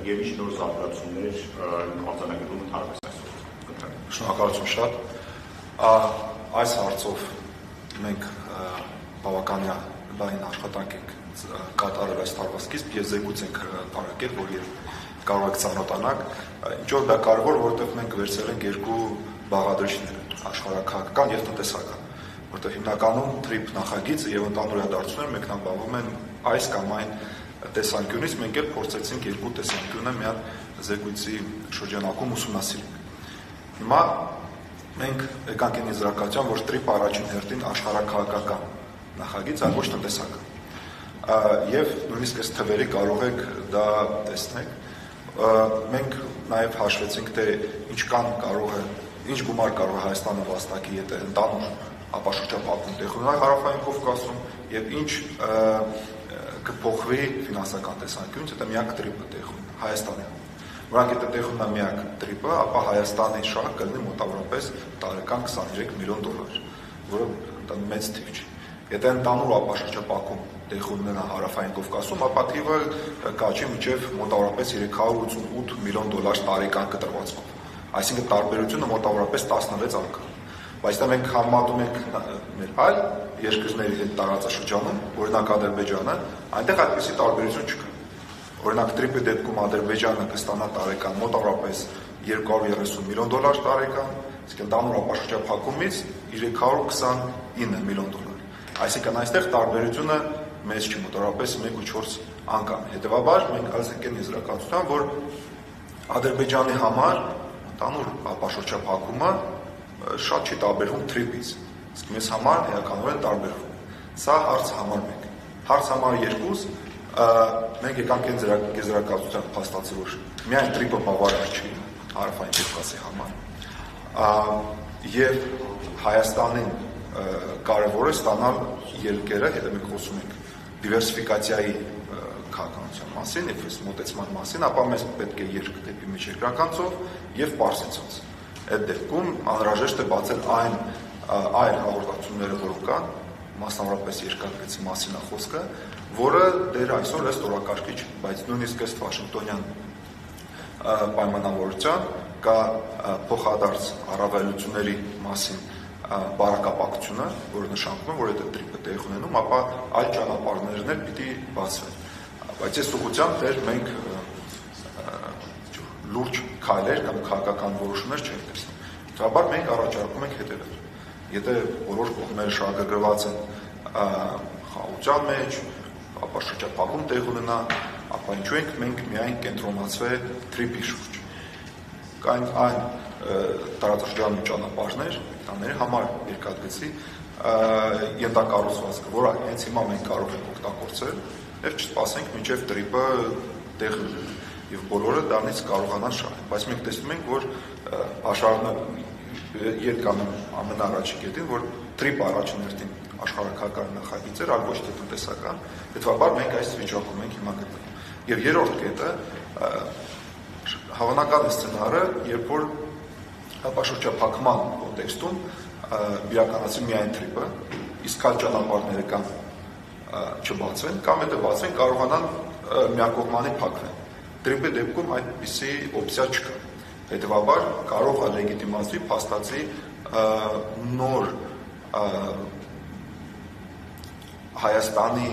եւ ինչ նոր զարգացումներ արձանագրում ընդհանրապես այսօր։ Շնորհակալություն շատ։ Այս հարցով մենք բավականին լայն աշխատանք ենք կատարել այս տարվա սկիզբ եւ զեկույց ենք տարածել, որ կարող եք ծանոթանալ։ Ինչ որ դա կարևոր, որովհետեւ մենք վերցրել ենք երկու բաղադրիչներ՝ աշխարհաքաղաքական եւ տնտեսական, որտեղ հիմնականում TRIP նախագիծը եւ ընդհանուր իրադարձությունները մեկնաբանվում են այս կամ այն տեսանկյունից, մենք էլ փորձեցինք երկու տեսանկյունը միան զեկույցի շրջանակում ուսումնասիրել։ Հիմա մենք եկանք այն եզրակացության, որ TRIP-ը առաջին հերթին աշխարհաքաղաքական նախագիծ, այլ ոչ տնտեսական։ Եվ նույնիսկ այս թվերի կարող եք դա տեսնել։ Մենք նաև հաշվեցինք, թե ինչ գումար կարող է Հայաստանը վաստակի, եթե ընդհանուր ապաշրջապատում տեղ ունենա Հարավային Կովկասում եւ ինչ կփոխվի ֆինանսական տեսանկյունից, եթե միակ TRIP-ը տեղ ունենա Հայաստանի։ Որոնք եթե տեղ ունենա միակ TRIP-ը, ապա Հայաստանի շահը կլինի մոտավորապես տարեկան $23 միլիոն, որը մեծ թիվ չի։ Եթե ընդհանուր ապաշրջապատում տեղ ունենա Հարավային Կովկասում, ապա թիվը կաճի մինչև մոտավորապես $388 միլիոն տարեկան կտրվածքով։ Այսինքն տարբերությունը մոտավորապես 16 անգամ։ Բայց դա մենք համեմատում ենք մեր այլ երկրների հետ տարածաշրջանում, օրինակ Ադրբեջանը, այնտեղ այդպիսի տարբերություն չկա։ Օրինակ TRIP-ի դեպքում Ադրբեջանը կստանա տարեկան մոտավորապես $230 միլիոն տարեկան, իսկ ընդհանուր ապաշրջափակումից $329 միլիոն։ Այսինքն այստեղ տարբերությունը մեծ չի, մոտավորապես 1.4 անգամ։ Հետևաբար մենք այս ենք այն եզրակացության, որ Ադրբեջանի համար ընդհանուր ապաշրջափակումը շատ չի տարբերվում TRIP-ից, իսկ մեզ համար էականորեն տարբերվում։ Սա հարց համար 1։ Հարց համար 2, մենք եկանք այն եզրակացության փաստացի, որ միայն TRIP-ը բավարար չի Հարավային Կովկասի համար, եւ Հայաստանին կարևոր է ստանալ ելքերը, եթե մենք խոսում ենք դիվերսիֆիկացիայի քաղաքականության մասին եւ այս մոտեցման մասին, ապա մեզ պետք է ելք դեպի միջերկրական ծով եւ Պարսից ծով։ Այդ դեպքում անհրաժեշտ է բացել այն այլ հաղորդակցությունները, որ կան, մասնավորապես երկաթգծի մասին է խոսքը, որը դեռ այսօր է ստորակարգիչ, բայց նույնիսկ ըստ Վաշինգտոնյան պայմանավորության կա փոխադարձ առավելությունների մասին բարակապակցությունը, որը նշանակում է, որ եթե TRIP-ը տեղ ունենում, ապա այլ ճանապարհներն էլ պիտի բացվեն։ Բայց այս ուղղությամբ դեռ մենք լուրջ քայլեր կամ քաղաքական որոշումներ չենք տեսնում։ Հետևաբար մենք առաջարկում ենք հետևել։ Եթե բոլոր կողմերը շահագրգռված են խաղաղության մեջ, ապաշրջապատում տեղ ունենա, ապա ինչու ենք մենք միայն կենտրոնացվել TRIP-ի շուրջ։ Կային այն տարածաշրջանում ճանապարհներ, տաների համար երկաթգծի ենթակառուցվածքը, որը հենց հիմա մենք կարող ենք օգտագործել եւ չսպասենք մինչեւ TRIP-ը տեղ ունենա եւ բոլորը դրանից կարողանան շահել։ Բայց մենք տեսնում ենք, որ աշխարհը երկանում ամենաառաջի կետին, որ TRIP-ը առաջին հերթին աշխարհաքաղաքական նախագիծ էր, այլ ոչ թե տնտեսական։ Հետևաբար մենք այս վիճակում ենք հիմա գտնվում։ Եվ երրորդ կետը հավանական է սցենարը, երբ որ ապաշրջափակման կոնտեքստում իրականացի միայն TRIP-ը, իսկ այլ ճանապարհները կամ չբացվեն, կամ եթե բացվեն, կարողանան միակողմանի փակվեն։ TRIP-ի դեպքում այդպիսի օպցիա չկա։ Հետևաբար կարող է լեգիտիմացվի փաստացի նոր Հայաստանի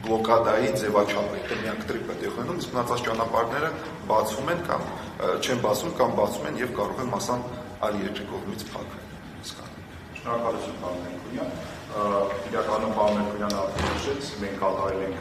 բլոկադայի ձևաչափը, եթե միակ TRIP-ը տեղ ունենում, իսկ մնացած ճանապարհները բացվում են կամ չեն բացվում կամ բացվում են եւ կարող են մասամբ այլ երկրի կողմից փակվել։ Շնորհակալություն, պարոն Մերկունյան։ Իրականում պարոն Մերկունյանը ասաց, մենք կատարել ենք